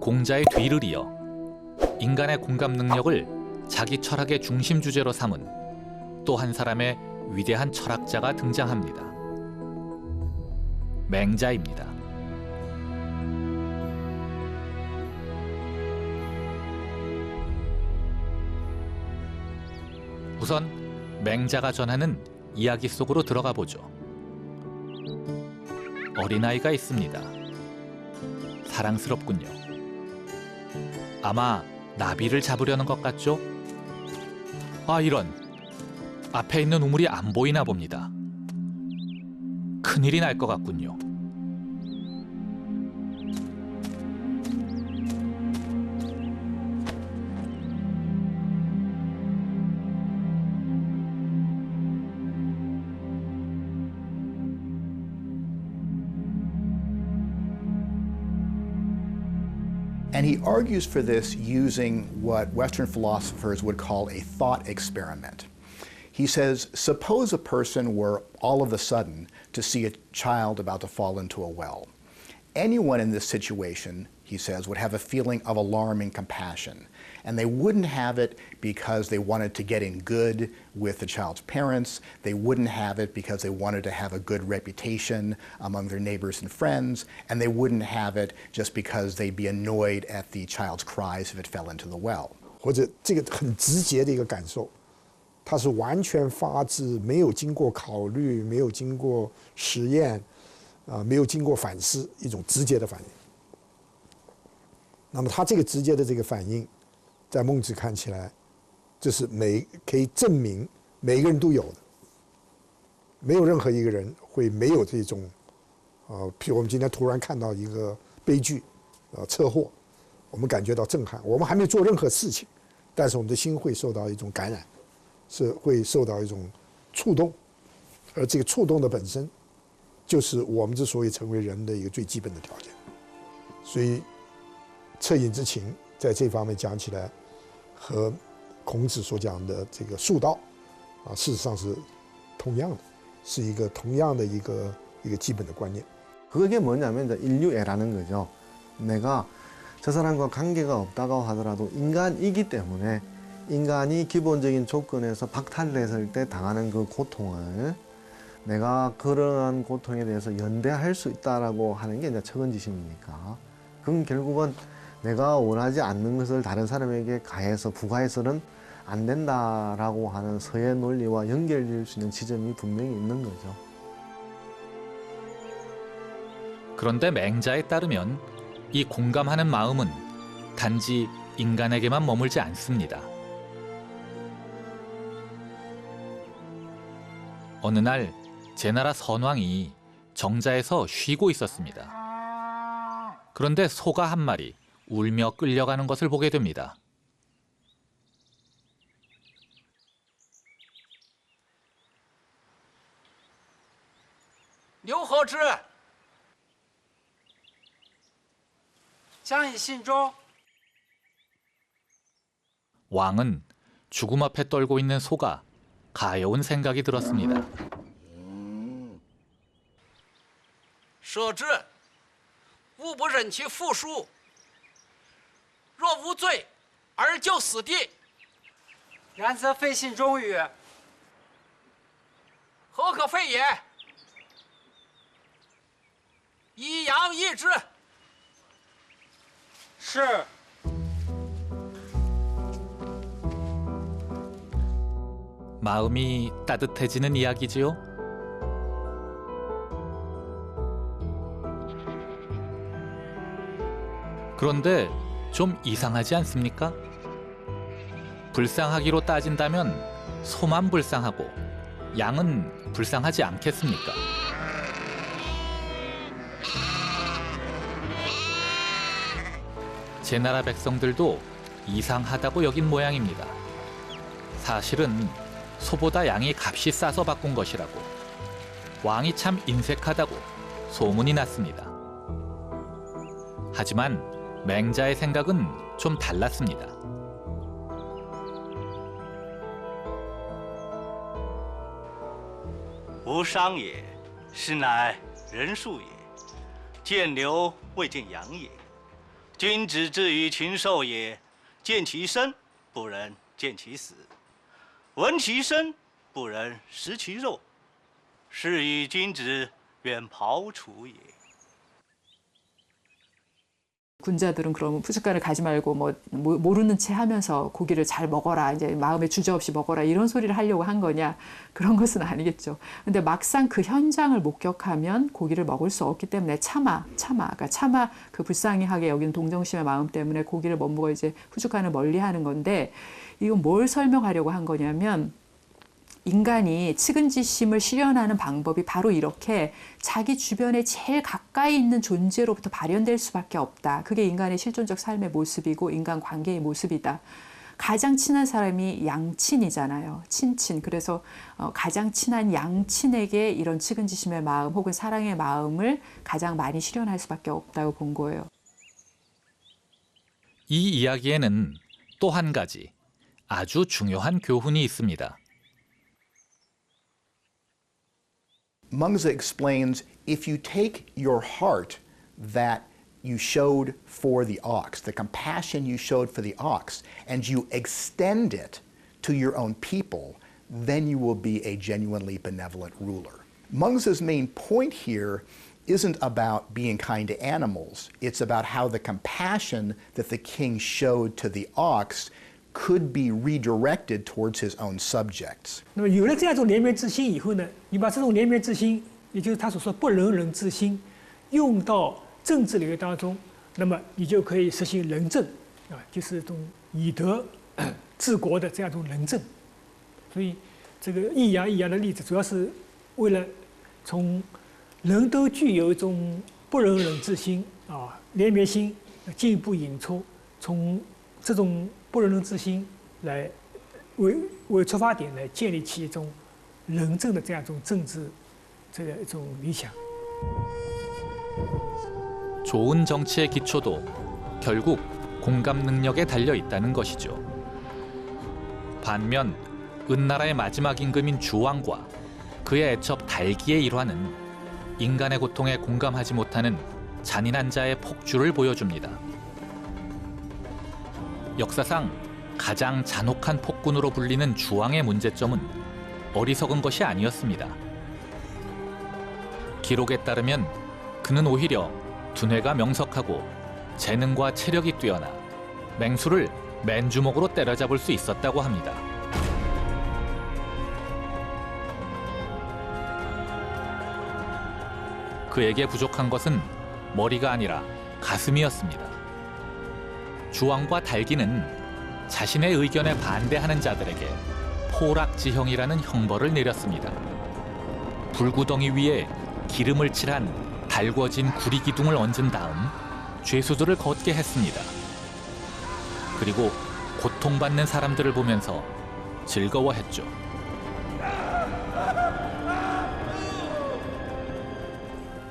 공자의 뒤를 이어 인간의 공감 능력을 자기 철학의 중심 주제로 삼은 또 한 사람의 위대한 철학자가 등장합니다. 맹자입니다. 우선 맹자가 전하는 이야기 속으로 들어가 보죠. 어린아이가 있습니다. 사랑스럽군요. 아마 나비를 잡으려는 것 같죠? 아, 이런. 앞에 있는 우물이 안 보이나 봅니다. 큰일이 날 것 같군요. And he argues for this using what Western philosophers would call a thought experiment. He says, suppose a person were all of a sudden to see a child about to fall into a well. Anyone in this situation, he says, would have a feeling of alarm and compassion. And they wouldn't have it because they wanted to get in good with the child's parents. They wouldn't have it because they wanted to have a good reputation among their neighbors and friends. And they wouldn't have it just because they'd be annoyed at the child's cries if it fell into the well. 或者这个很直接的一个感受，它是完全发自没有经过考虑、没有经过实验，没有经过反思，一种直接的反应。那么他这个直接的这个反应，在孟子看起来，这是可以证明每个人都有的，没有任何一个人会没有这种，譬如我们今天突然看到一个悲剧，车祸，我们感觉到震撼，我们还没做任何事情，但是我们的心会受到一种感染，是会受到一种触动，而这个触动的本身，就是我们之所以成为人的一个最基本的条件，所以。恻隐之情，在这方面讲起来，和孔子所讲的这个术道，事实上是同样的，是一个同样的一个基本的观念。 그게 뭐냐면 이제 인류애라는 거죠. 내가 저 사람과 관계가 없다고 하더라도 인간이기 때문에 인간이 기본적인 조건에서 박탈됐을 때 당하는 그 고통을 내가 그러한 고통에 대해서 연대할 수 있다라고 하는 게 이제 적은지심이니까 그건 결국은 내가 원하지 않는 것을 다른 사람에게 가해서 부과해서는 안 된다라고 하는 서의 논리와 연결될 수 있는 지점이 분명히 있는 거죠. 그런데 맹자에 따르면 이 공감하는 마음은 단지 인간에게만 머물지 않습니다. 어느 날 제나라 선왕이 정자에서 쉬고 있었습니다. 그런데 소가 한 마리 울며 끌려가는 것을 보게 됩니다. 刘和之，将以信中。 왕은 죽음 앞에 떨고 있는 소가 가여운 생각이 들었습니다. 舍之，吾不忍其复书。若无罪，而就死地。然则废信中语。何可废也？以扬易之。是。 마음이 따뜻해지는 이야기지요. 그런데 좀 이상하지 않습니까? 불쌍하기로 따진다면 소만 불쌍하고 양은 불쌍하지 않겠습니까? 제나라 백성들도 이상하다고 여긴 모양입니다. 사실은 소보다 양이 값이 싸서 바꾼 것이라고 왕이 참 인색하다고 소문이 났습니다. 하지만 맹자의 생각은 좀 달랐습니다. "无伤也，实乃人术也；见流未见阳也，君子之于禽兽也，见其生，不忍见其死；闻其声，不忍食其肉。是以君子远庖厨也。 군자들은 그러면 푸주간을 가지 말고 뭐 모르는 채 하면서 고기를 잘 먹어라, 이제 마음에 주저없이 먹어라 이런 소리를 하려고 한 거냐, 그런 것은 아니겠죠. 근데 막상 그 현장을 목격하면 고기를 먹을 수 없기 때문에 그러니까 차마 그 불쌍하게 여기는 동정심의 마음 때문에 고기를 못 먹어 이제 푸주간을 멀리하는 건데, 이건 뭘 설명하려고 한 거냐면, 인간이 측은지심을 실현하는 방법이 바로 이렇게 자기 주변에 제일 가까이 있는 존재로부터 발현될 수밖에 없다. 그게 인간의 실존적 삶의 모습이고 인간 관계의 모습이다. 가장 친한 사람이 양친이잖아요. 친친. 그래서 가장 친한 양친에게 이런 측은지심의 마음 혹은 사랑의 마음을 가장 많이 실현할 수밖에 없다고 본 거예요. 이 이야기에는 또 한 가지 아주 중요한 교훈이 있습니다. Mengzi explains, if you take your heart that you showed for the ox, the compassion you showed for the ox, and you extend it to your own people, then you will be a genuinely benevolent ruler. Mengzi's main point here isn't about being kind to animals. It's about how the compassion that the king showed to the ox could be redirected towards his own subjects. 那么有了这样一种怜悯之心以后呢，你把这种怜悯之心，也就是他所说不仁人之心，用到政治领域当中，那么你就可以实行仁政，啊，就是一种以德治国的这样一种仁政。所以这个抑扬的例子，主要是为了从人都具有一种不仁人之心啊，怜悯心，进一步引出从这种不仁人之心来为出发点来建立起一种仁政的这样一种政治这个一种理想。 좋은 정치의 기초도 결국 공감 능력에 달려 있다는 것이죠. 반면 은나라의 마지막 임금인 주왕과 그의 애첩 달기의 일화는 인간의 고통에 공감하지 못하는 잔인한 자의 폭주를 보여줍니다. 역사상 가장 잔혹한 폭군으로 불리는 주왕의 문제점은 어리석은 것이 아니었습니다. 기록에 따르면 그는 오히려 두뇌가 명석하고 재능과 체력이 뛰어나 맹수를 맨주먹으로 때려잡을 수 있었다고 합니다. 그에게 부족한 것은 머리가 아니라 가슴이었습니다. 주왕과 달기는 자신의 의견에 반대하는 자들에게 포락지형이라는 형벌을 내렸습니다. 불구덩이 위에 기름을 칠한 달궈진 구리기둥을 얹은 다음 죄수들을 걷게 했습니다. 그리고 고통받는 사람들을 보면서 즐거워했죠.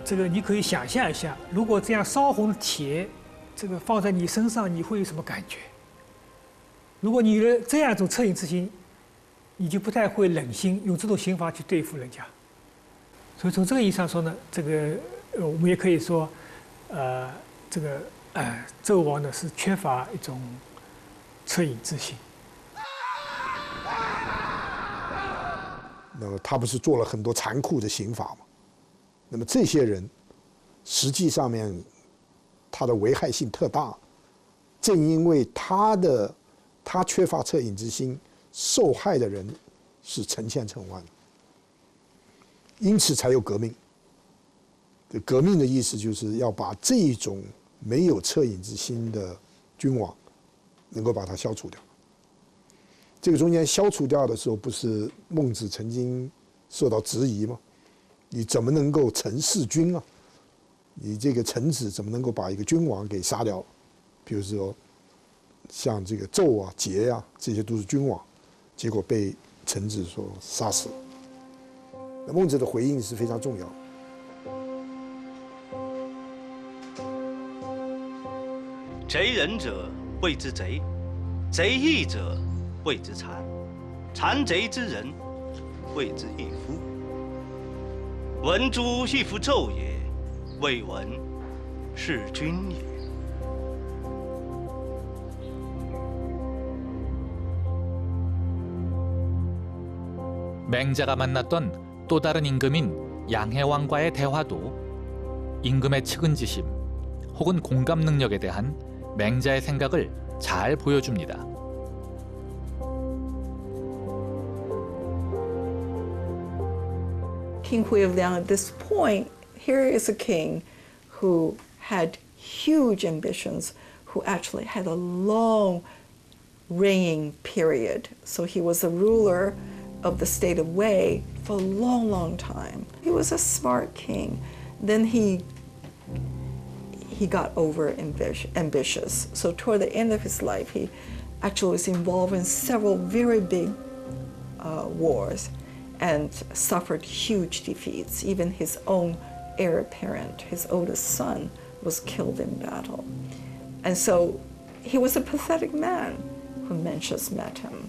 这个你可以想象一下，如果这样烧红的铁，这个放在你身上，你会有什么感觉？如果你有这样一种恻隐之心，你就不太会冷心，用这种刑罚去对付人家。所以从这个意义上说呢，这个我们也可以说，纣王呢是缺乏一种恻隐之心。那么他不是做了很多残酷的刑罚吗？那么这些人实际上面他的危害性特大，正因为他缺乏恻隐之心，受害的人是成千成万，因此才有革命。革命的意思就是要把这种没有恻隐之心的君王能够把它消除掉。这个中间消除掉的时候，不是孟子曾经受到质疑吗？你怎么能够臣弑君啊？你这个臣子怎么能够把一个君王给杀掉？比如说，像这个纣啊、桀啊，这些都是君王，结果被臣子所杀死。那孟子的回应是非常重要的。贼人者谓之贼，贼义者谓之谗，谗贼之人谓之义夫。闻诸亦夫纣也，未闻是君也。 맹자가 만났던 또 다른 임금인 양해왕과의 대화도 임금의 측은지심 혹은 공감 능력에 대한 맹자의 생각을 잘 보여줍니다. King Huiliang, at this point, here is a king who had huge ambitions, who actually had a long reigning period. So he was a ruler of the state of Wei for a long, long time. He was a smart king. Then he got ambitious. So toward the end of his life, he actually was involved in several very big wars and suffered huge defeats. Even his own heir apparent, his oldest son, was killed in battle. And so he was a pathetic man when Mencius met him.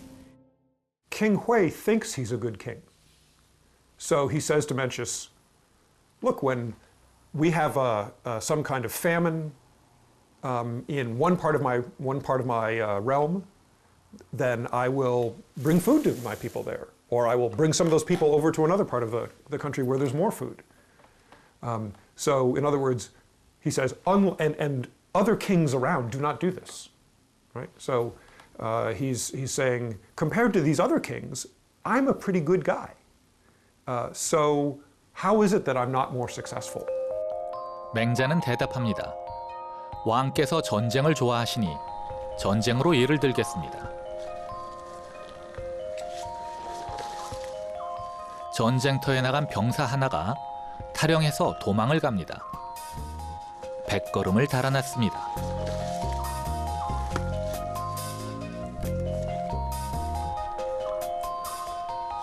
King Hui thinks he's a good king. So he says to Mencius, look, when we have some kind of famine in one part of my realm, then I will bring food to my people there, or I will bring some of those people over to another part of the country where there's more food. So in other words, he says, and other kings around do not do this, right? So he's saying, compared to these other kings, I'm a pretty good guy. So how is it that I'm not more successful? 맹자는 대답합니다. 왕께서 전쟁을 좋아하시니 전쟁으로 예를 들겠습니다. 전쟁터에 나간 병사 하나가 탈영해서 도망을 갑니다. 100걸음을 달아났습니다.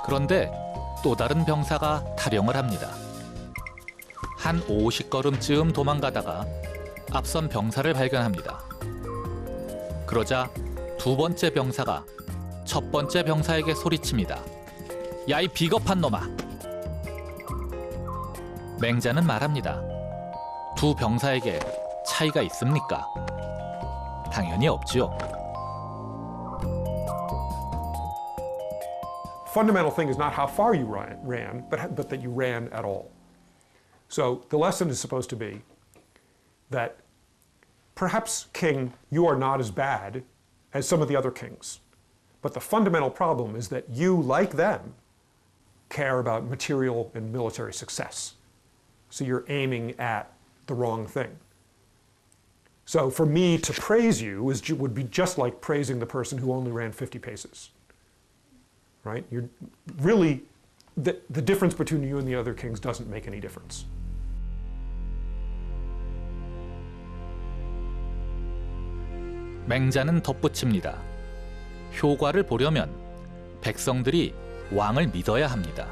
그런데 또 다른 병사가 탈영을 합니다. 한 50걸음쯤 도망가다가 앞선 병사를 발견합니다. 그러자 두 번째 병사가 첫 번째 병사에게 소리칩니다. 야, 이 비겁한 놈아! 맹자는 말합니다. 두 병사에게 차이가 있습니까? 당연히 없지요. Fundamental thing is not how far you ran, but that you ran at all. So the lesson is supposed to be that perhaps, king, you are not as bad as some of the other kings. But the fundamental problem is that you, like them, care about material and military success. So you're aiming at the wrong thing. So for me to praise you would be just like praising the person who only ran 50 paces. Right? You're really, the difference between you and the other kings doesn't make any difference. 맹자는 덧붙입니다. 효과를 보려면 백성들이 왕을 믿어야 합니다.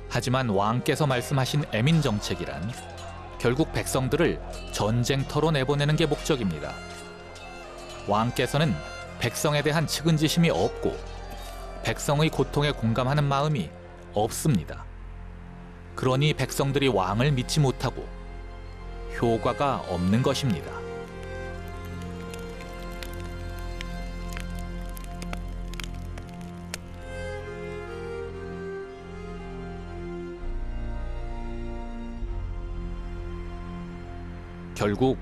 하지만 왕께서 말씀하신 애민 정책이란 결국 백성들을 전쟁터로 내보내는 게 목적입니다. 왕께서는 백성에 대한 측은지심이 없고 백성의 고통에 공감하는 마음이 없습니다. 그러니 백성들이 왕을 믿지 못하고 효과가 없는 것입니다. 결국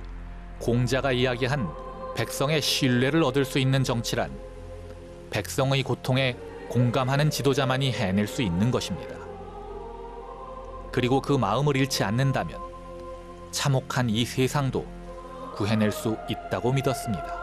공자가 이야기한 백성의 신뢰를 얻을 수 있는 정치란 백성의 고통에 공감하는 지도자만이 해낼 수 있는 것입니다. 그리고 그 마음을 잃지 않는다면 참혹한 이 세상도 구해낼 수 있다고 믿었습니다.